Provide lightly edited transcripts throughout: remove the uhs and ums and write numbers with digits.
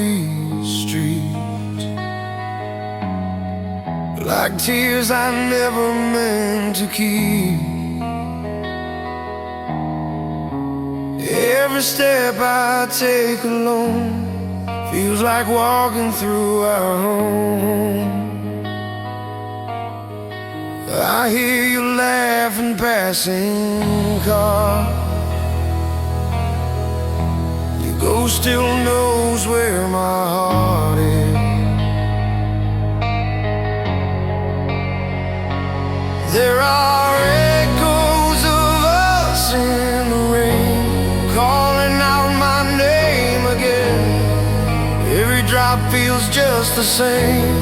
lonely street, like tears I never meant to keep. Every step I take alone feels like walking through our home. I hear you laugh in passing cars. Your ghost still knows where my heart is. There are echoes of us in the rain, calling out my name again. Every drop feels just the same,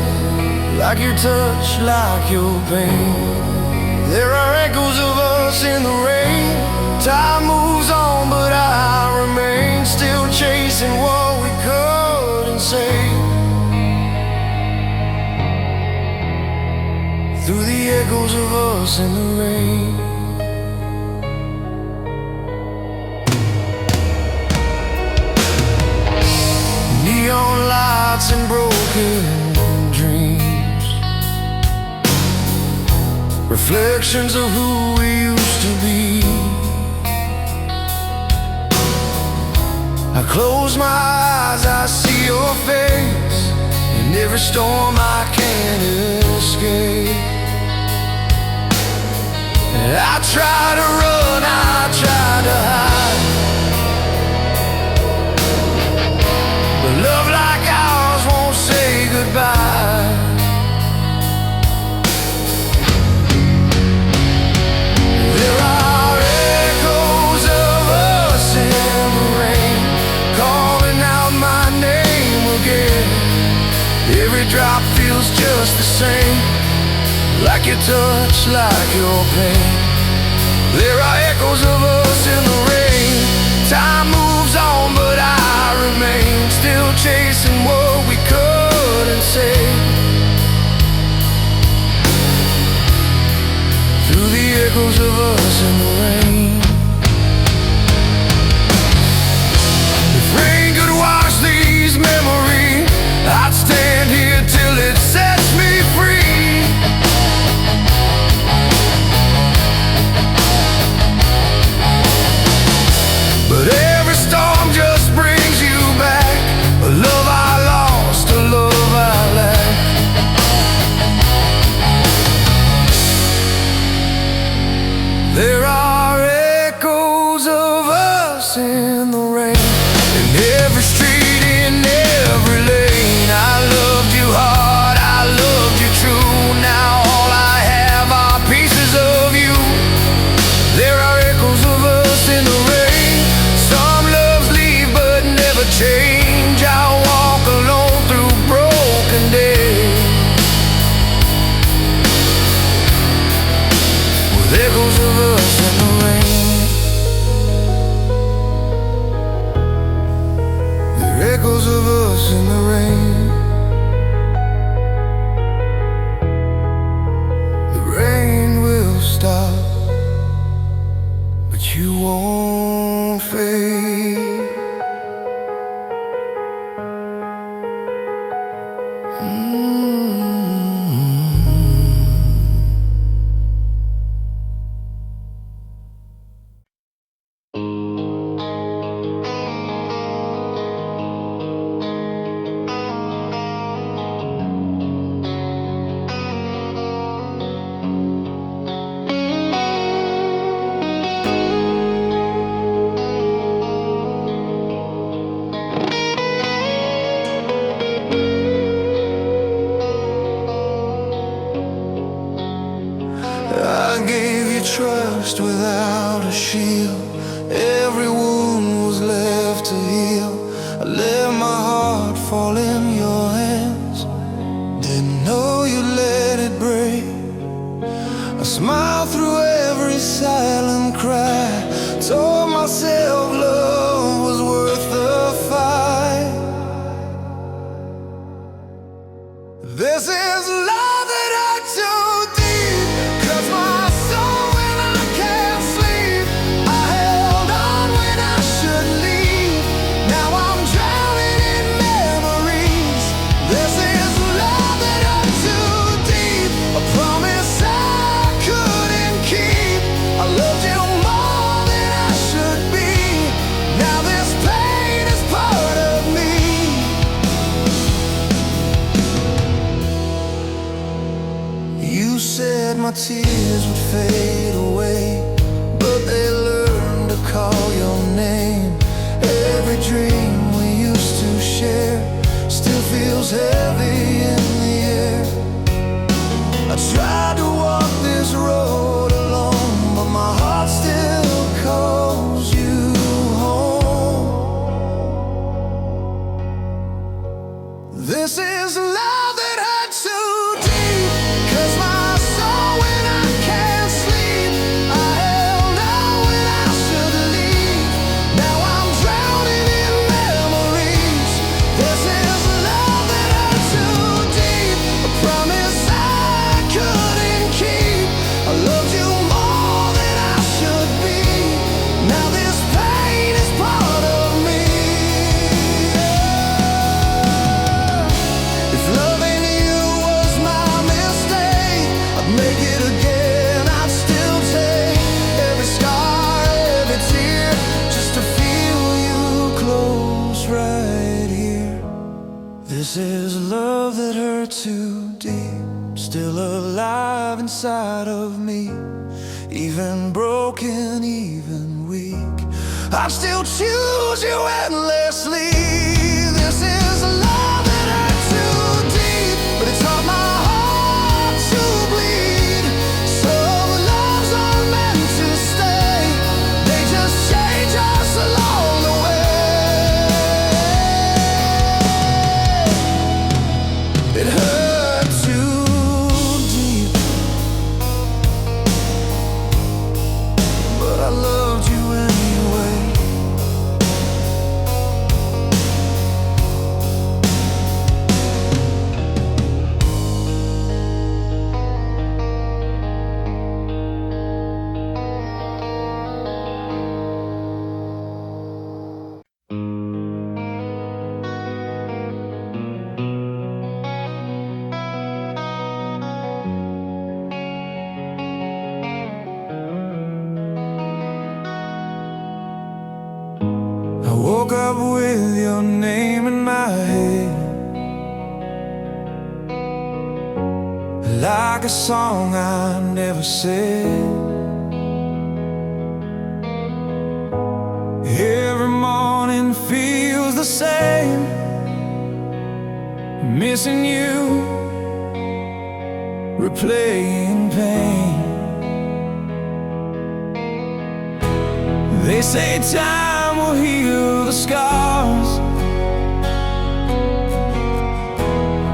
like your touch, like your pain. There are echoes of us in the rain. Time moves on, but I remain, still chasing what we couldn't say. Through the echoes of us in the rain. Neon lights and broken dreams, reflections of who we used to be. I close my eyes, I see your face, in every storm I can't escape. I try to run, I try to hide, but love like ours won't say goodbye. There are echoes of us in the rain, calling out my name again. Every drop feels just the same, like your touch, like your pain. There are echoes of us in the rain. Time moves on, but I remain, still chasing what we couldn't say. Through the echoes of us in the rain. If rain could wash these memories, I'd stand here till it sets me free. But every storm just brings you back, a love I lost, a love I lack. There are echoes of us in the rain, in every street, in every lane. I loved you hard, I loved you true. Now all I have are pieces of you. There are echoes of us in the rain. Some loves leave but never change. I walk alone through broken days, with echoes of us in the rain. There are echoes of us in the rain. The rain will stop, but you won't fade. I gave you trust without a shield. Every wound was left to heal. I let my heart fall in your hands, didn't know you let it break. I smiled through every silent cry, told myself love was worth the fight. This is love that hurts too deep, 'cause my soul when I can't sleep, I held on when I should leave. Now I'm drowning in memories. my tears would fade away, but they learned to call your name. Every dream we used to share still feels heavy in the air. I tried to walk this road alone, but my heart still calls you home. This is love that hurts so deep, 'cause my soul, when I can't sleep, I held on when I should leave. Now I'm drowning in memories. This is love that hurts so deep, a promise I couldn't keep. I loved you more than I should be. Now this pain is part of me. If loving you was my mistake, I'd make it again. I'd still take every scar, every tear, just to feel you close right here. This is love that hurt too deep, still alive inside of me. Even broken, even weak, I still choose you endlessly. This is love that hurt too deep, but it taught my heart to bleed. Some loves are meant to stay, they just change us along the way. It hurt too deep, but I loved you anyway. I woke up with your name in my head, like a song I never said. Every morning feels the same, missing you, replaying pain. They say time will heal the scars,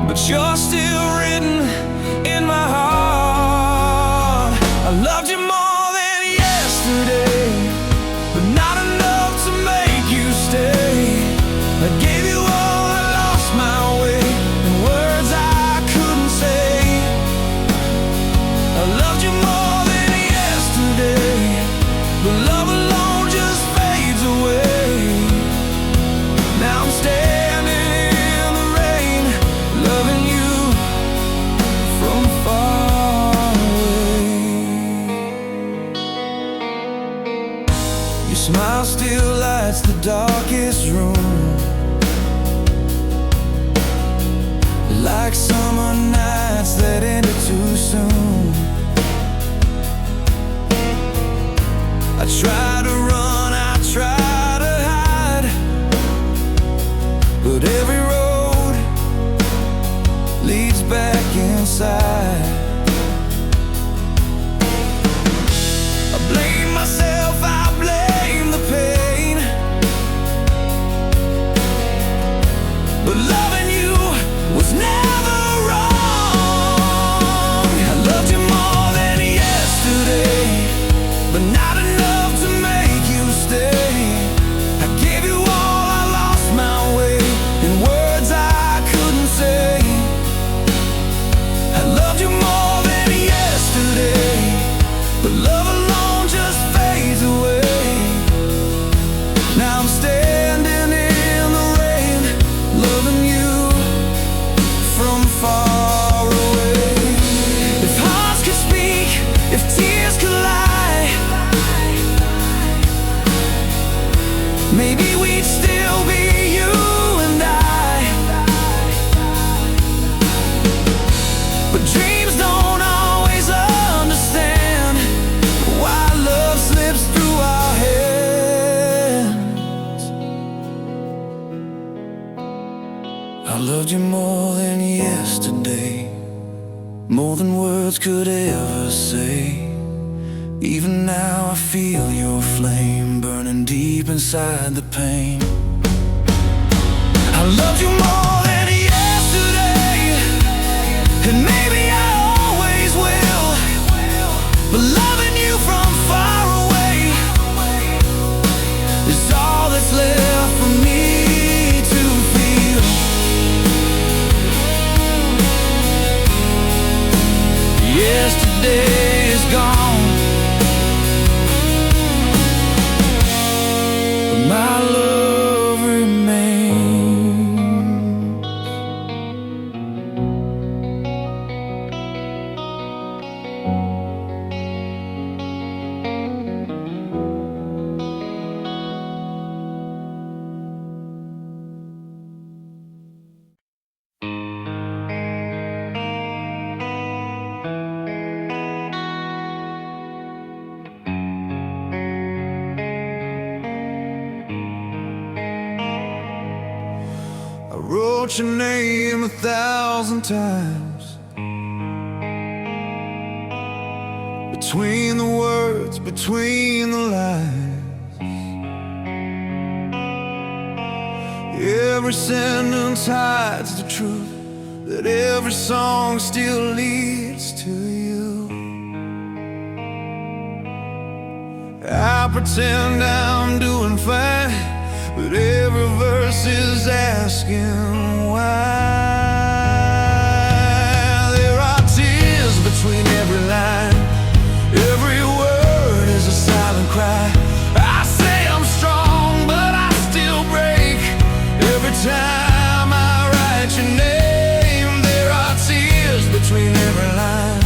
but you're still written in my heart. I loved you more than yesterday, but not enough to make you stay. I gave you all, I lost my way, in words I couldn't say. I loved you more than yesterday, but love alone just fades away. Now I'm standing in the rain, loving you from far away. Your smile still lights the darkest room, like summer nights that ended too soon. I try to run, I try to hide, but every road leads back inside. I blame myself, I blame the pain, but loving you was never wrong. I loved you more than yesterday, but not enough to make you stay. I gave you all, I lost my way, in words I couldn't say. I loved you more than yesterday, but love alone just fades away. Now I'm standing in the rain, loving you I loved you more than yesterday, more than words could ever say. Even now I feel your flame burning deep inside the pain. I loved you more than yesterday, and maybe I always will. But loving you from far away is all that's left for me to feel. Yesterday is gone, but my love remains. I wrote your name 1,000 times, between the words, between the lines. Every sentence hides the truth, that every song still leads to you. I pretend I'm doing fine, but every verse is asking why. There are tears between every line, every word is a silent cry. I say I'm strong, but I still break every time I write your name. There are tears between every line.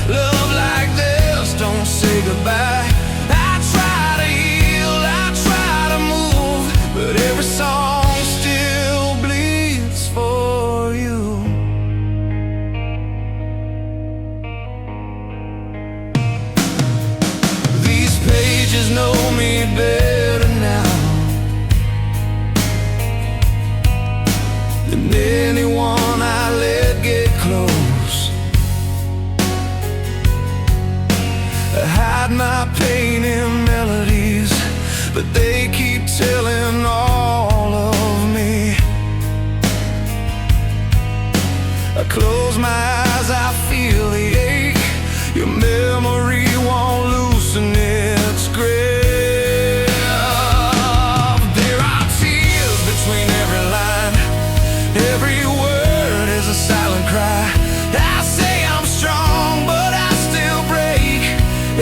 Love like this, don't say goodbye. I try to heal, I try to move, but every song still bleeds for you. These pages know me better now than anyone I let get close. I hide my pain in melodies, but they keep telling all of me. I close my eyes, I feel the ache. Your memory won't loosen its grip. There are tears between every line, every word is a silent cry. I say I'm strong, but I still break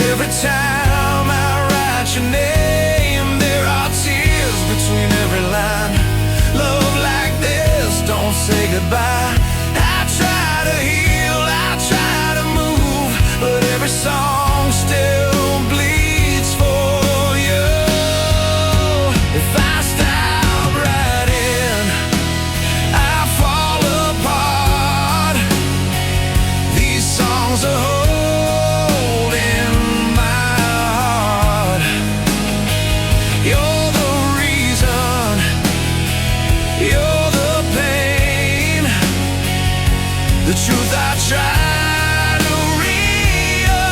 every time I write your name. There are tears between every line. Love like this, don't say goodbye. I try to heal, I try to move, but every song still bleeds for you. If I stop writing, I fall apart. These songs are holding my heart. You're the reason, you're the pain, the truth I try to rearrange.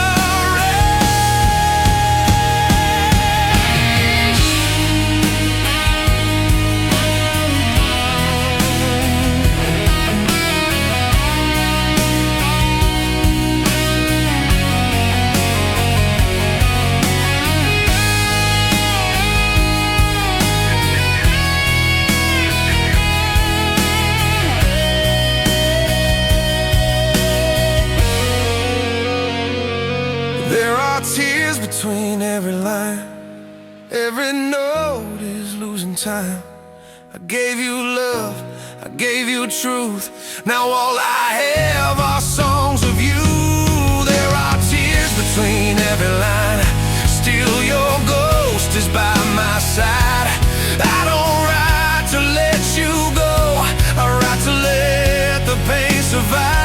There are tears between every line, every note is losing time. I gave you love, I gave you truth, now all I have are songs of you. There are tears between every line, still your ghost is by my side. I don't write to let you go, I write to let the pain survive.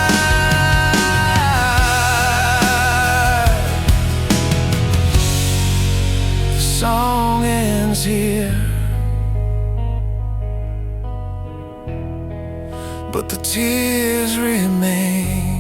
The song ends here, but the tears remain.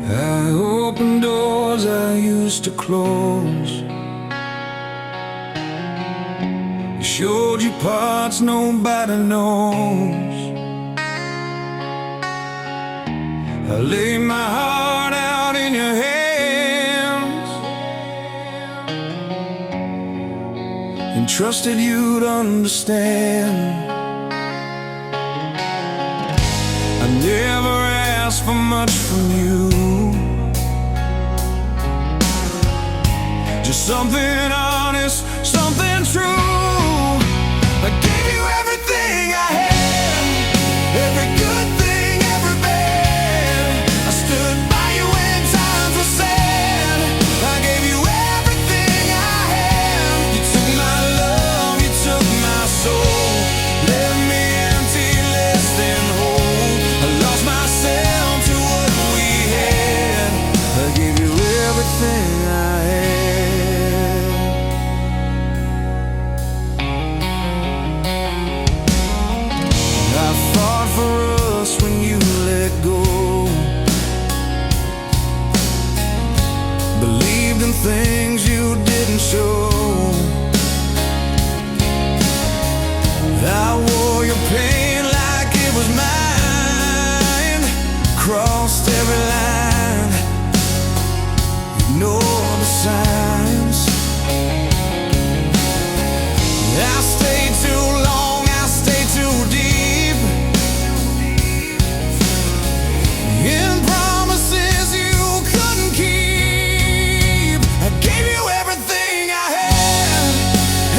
I opened doors I used to close. Showed you parts nobody knows. I laid my heart out in your hands and trusted you'd understand. I never asked for much from you, just something honest, something true. I gave you everything I had, every good thing, every bad. I stood by you when times were sad. I gave you everything I had. You took my love, you took my soul, left me empty, less than whole. I lost myself to what we had. I gave you everything I had. I fought for us when you let go, believed in things you didn't show. I wore your pain like it was mine, crossed every line, ignored the signs. I stayed too long, I stayed too deep in promises you couldn't keep. I gave you everything I had,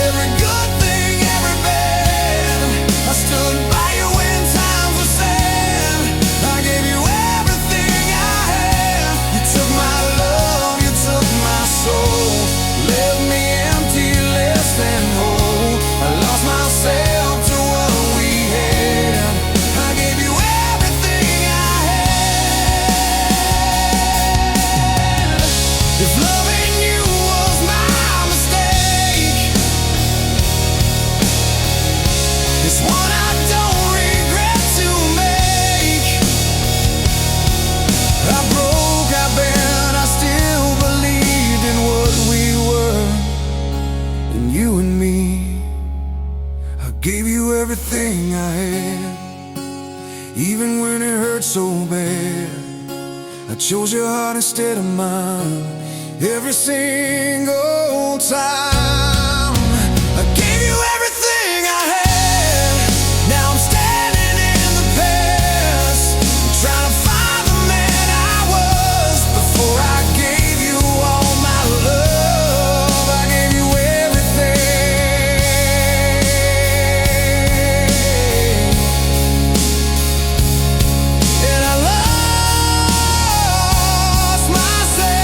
every good thing, every bad. I stood by you when times were sad. I gave you everything I had. You took my love, you took my soul, left me empty, less than whole. I lost myself to what we had. I gave you everything I had. If loving you was my mistake, it's one I don't regret to make. I broke, I bent, I still believed in what we were, in you and me. I gave you everything I had, even when it hurt so bad. I chose your heart instead of mine every single time. I gave you everything I had. Now I'm standing in the past, trying to find the man I was before I gave you all my love. I gave you everything, and I lost myself.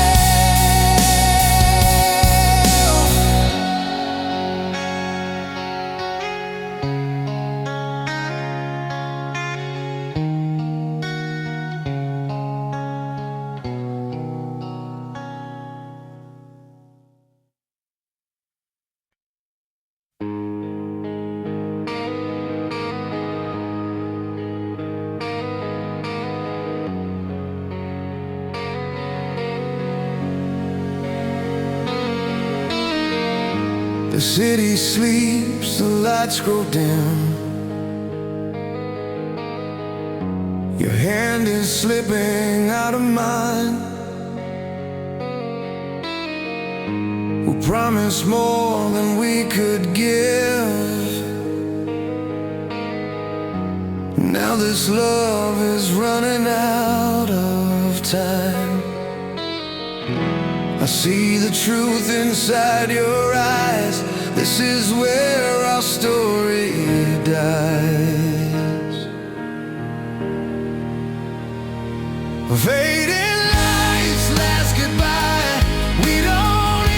The city sleeps, the lights grow dim. Your hand is slipping out of mine. We promised more than we could give. Now this love is running out of time. I see the truth inside your eyes. This is where our story dies. Fading lights, last goodbye. We don't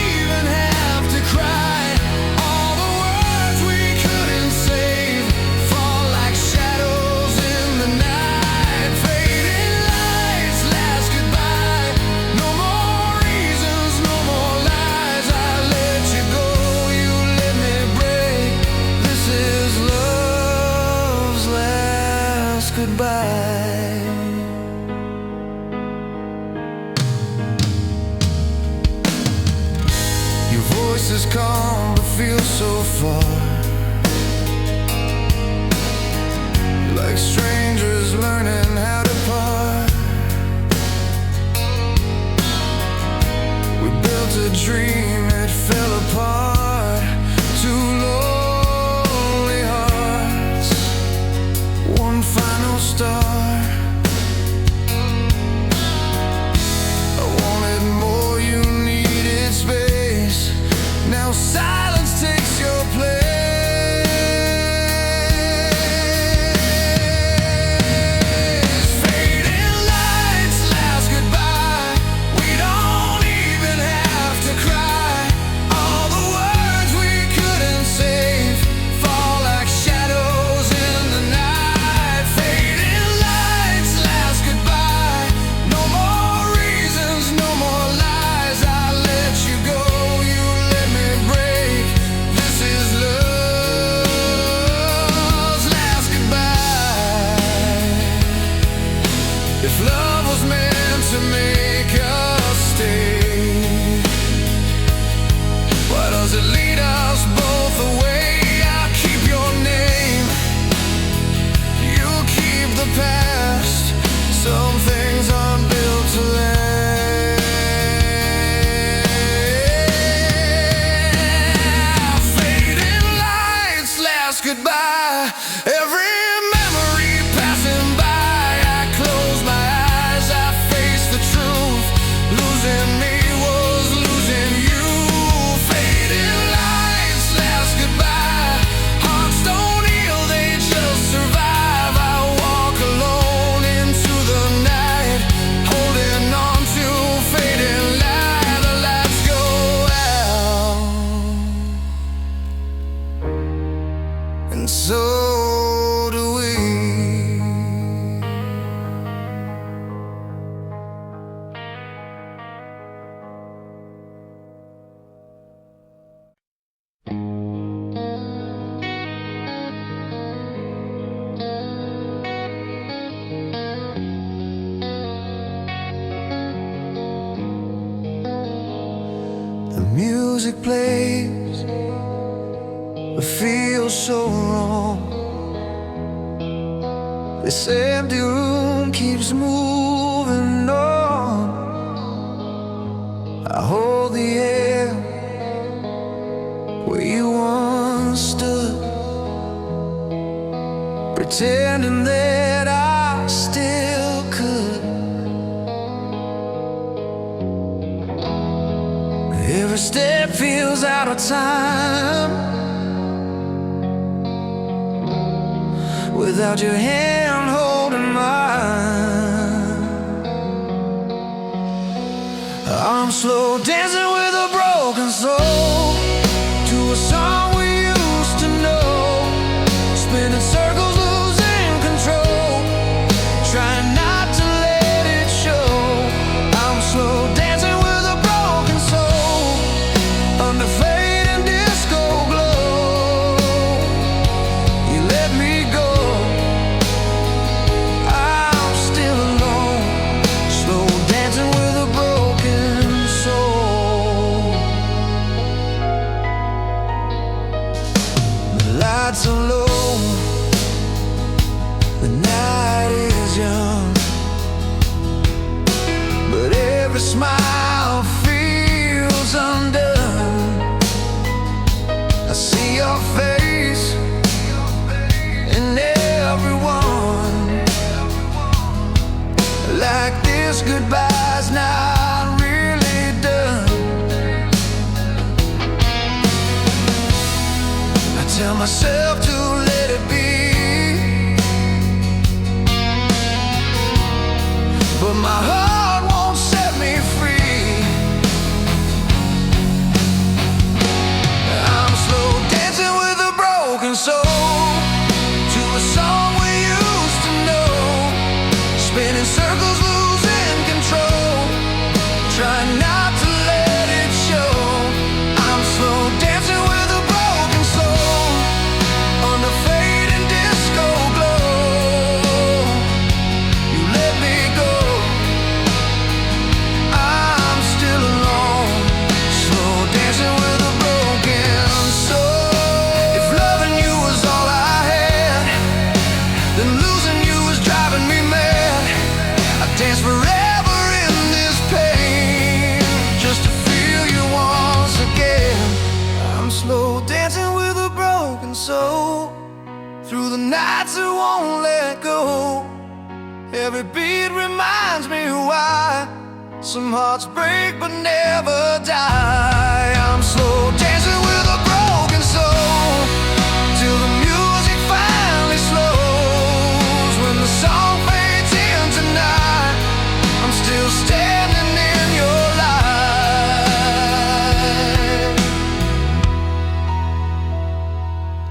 faces calm but feel so far, like strangers learning how to part. We built a dream, it fell apart. Two lonely hearts, one final star. I wanted more, you needed space. Now silence takes your place. If love was meant to make us stay, why does it lead us both away? I'll keep your name, you'll keep the past. Some things aren't built to last. Fading lights, last goodbye. Every memory passing by. And so do we. The music plays, it feels so wrong. This empty room keeps moving on. I hold the air where you once stood, pretending that I still could. Every step feels out of time without your hand holding mine. I'm slow dancing with a broken soul to a song we used to know, spinning circles, losing control, trying not to let it show. I'm slow dancing with a broken soul under fading disco glow. You let me go, I'm still alone, slow dancing with a broken soul. The lights are low, the night is young, but every smile feels undone. I see your face in everyone, like this goodbye's not really done. I tell myself to let it be, but my heart won't set me free. I'm slow dancing with a broken soul to a song we used to know, spinning circles, losing control, trying not to let it show. I'm slow dancing with a broken soul soul. Through the nights it won't let go. Every beat reminds me why some hearts break but never die. I'm slow dancing with a broken soul till the music finally slows. When the song fades into night, I'm still standing in your light.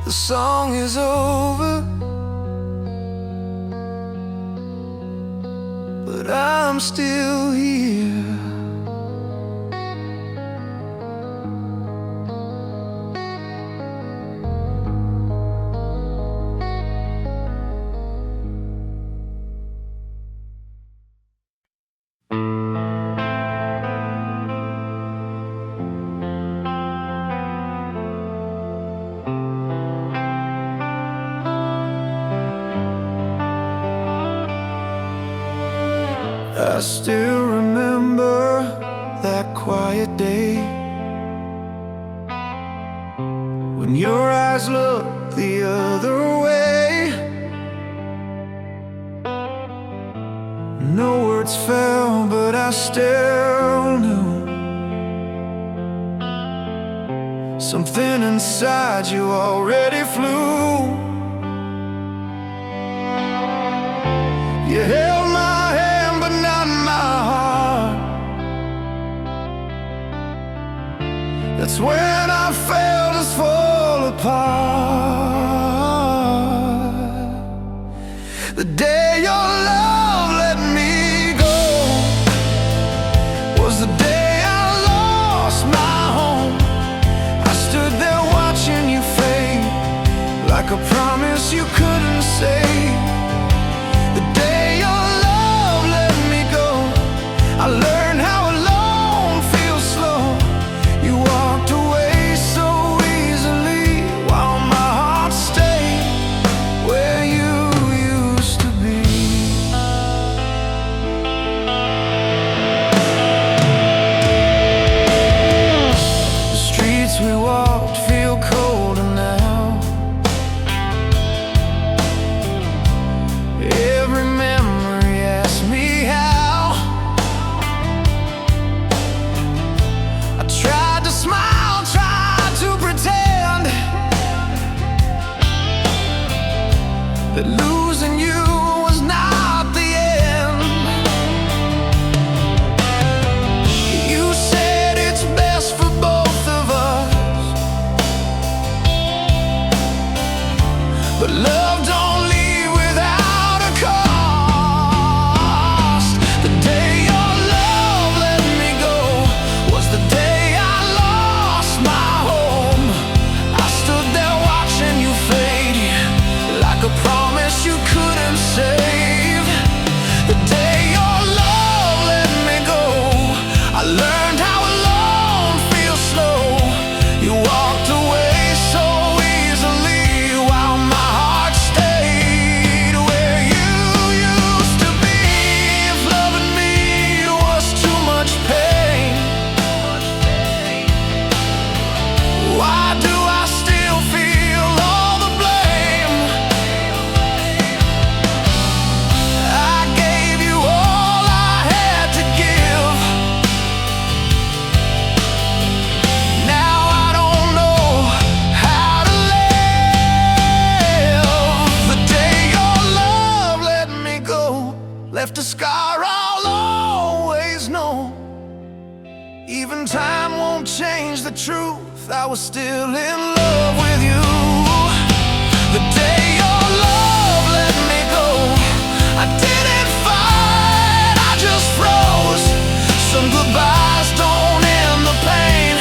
The song is over, but I'm still here. I still remember that quiet day when your eyes looked the other way. No words fell, but I still knew something inside you already flew. You held my hand, but not my heart. That's when I felt us fall apart. The day your love let me go was the day I lost my home. I stood there watching you fade, like a promise you couldn't save. I learned how alone feels slow. You walked away so easily, while my heart stayed where you used to be. The streets we walked feel colder now. Every memory asks me how. That losing you was not the end. You said it's best for both of us, but love don't leave without a cost. The day your love let me go was the day I lost my home. I stood there watching you fade, like a promise you couldn't save. The day your love let me go, I learned how alone feels slow. You walked away so easily, while my heart stayed where you used to be. If loving me was too much pain, why do I still feel all the blame? I gave you all I had to give. Now I don't know how to live. The day your love let me go left a scar I'll always know. Even time won't change the truth, I was still in love with you. The day your love let me go, I didn't fight, I just froze. Some goodbyes don't end the pain,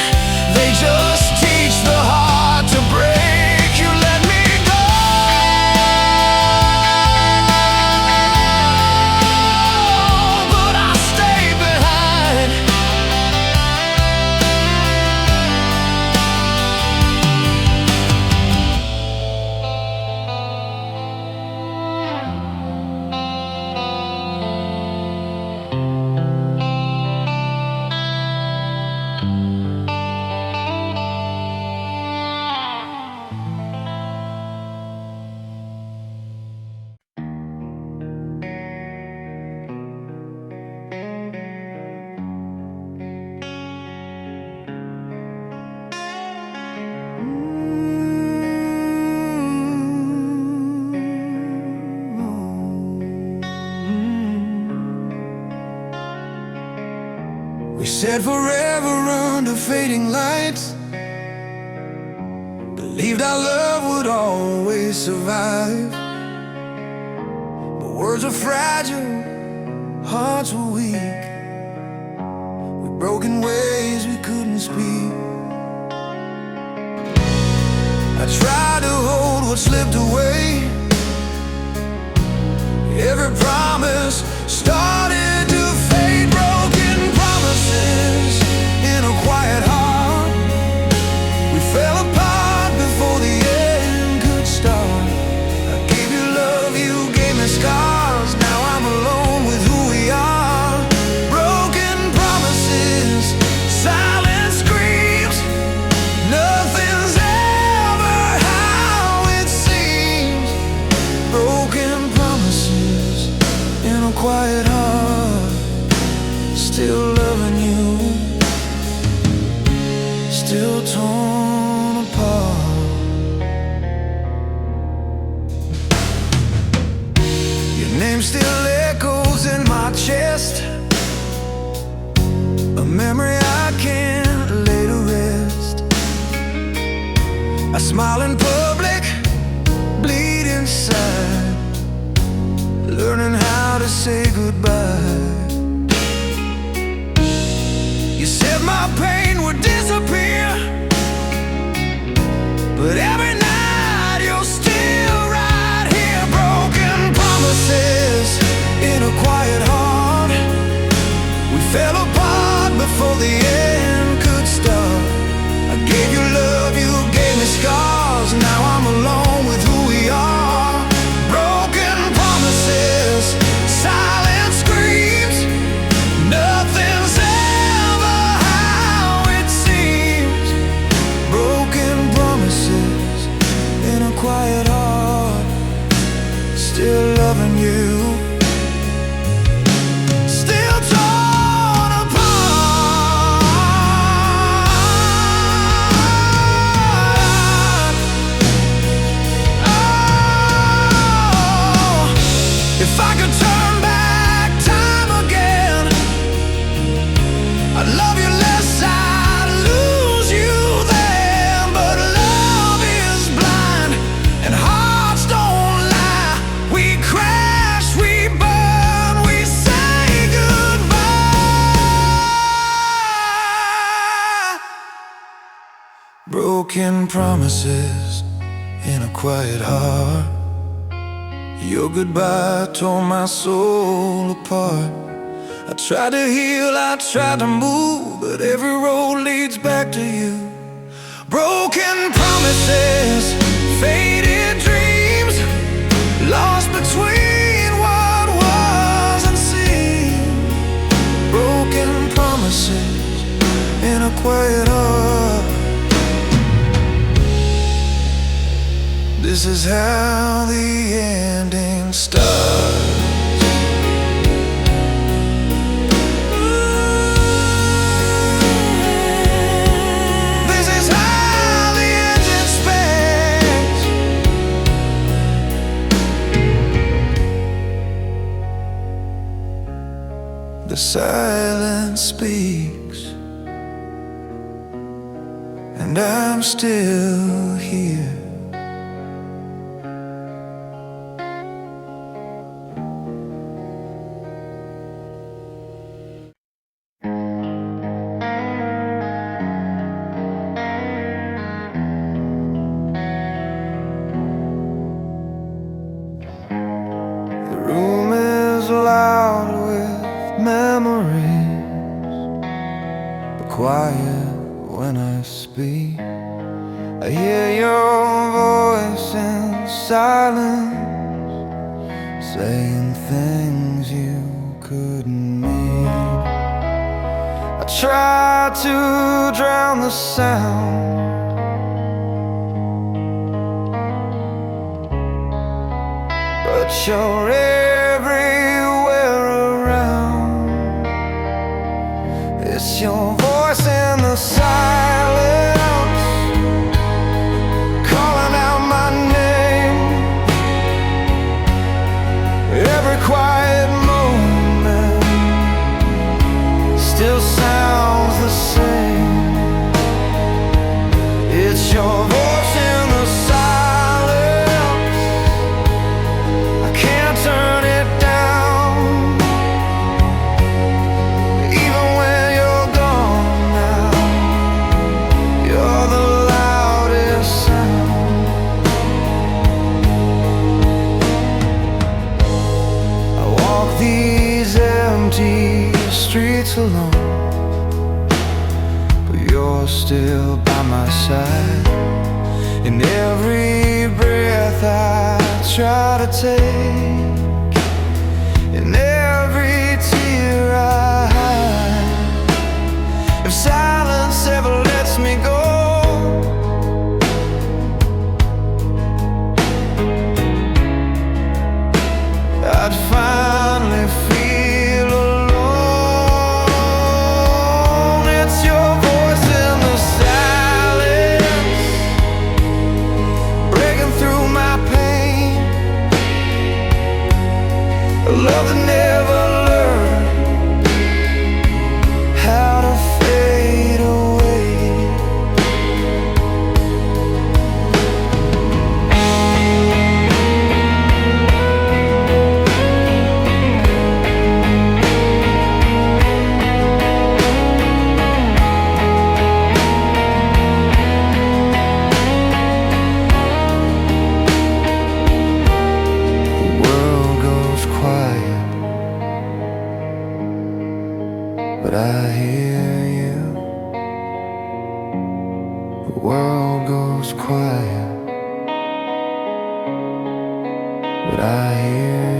they just teach the heart to break. You let me go, but I stayed behind. said forever under fading lights. Believed our love would always survive. But words are fragile, hearts were weak. We broke in ways we couldn't speak. I tried to hold what slipped away. Every promise started to fade. Broken promises in a quiet heart. We fell apart before the end could start. I gave you love, you gave me scars. Now I'm alone with who we are. Broken promises, silent screams. Nothing's ever how it seems. Broken promises in a quiet heart. Still loving you, still torn apart. Your name still echoes in my chest, a memory I can't lay to rest. I smile in public, bleed inside, learning how to say goodbye. You said my pain would disappear, but every night you're still right here. Broken promises in a quiet heart. We fell apart before the end could start. I gave you love, you gave me scars. Now I'm alone with who we are. Broken promises, silent screams. Nothing's ever how it seems. Broken promises in a quiet heart. Still loving you, still torn apart. Oh, if I could turn back time again, I'd love you less, I'd lose you then. But love is blind and hearts don't lie. We crash, we burn, we say goodbye. Broken promises in a quiet heart. Your goodbye tore my soul apart. I tried to heal, I tried to move, but every road leads back to you. Broken promises, faded dreams, lost between what was unseen. Broken promises in a quiet heart. This is how the ending starts. This is how the engine speaks. The silence speaks, and I'm still here. The room is loud with memories, but quiet when I speak. I hear your voice in silence, saying things you couldn't mean. I try to drown the sound, but you're everywhere around. It's your voice in the silence, calling out my name. Every quiet moment still sounds still by my side. In every breath I try to take, in every tear I hide. If silence ever lets me go, I'd finally feel alone. It's your voice in the silence, breaking through my pain. A love that never learned how to fade away. The world goes quiet, but I hear you. The world goes quiet, but I hear you.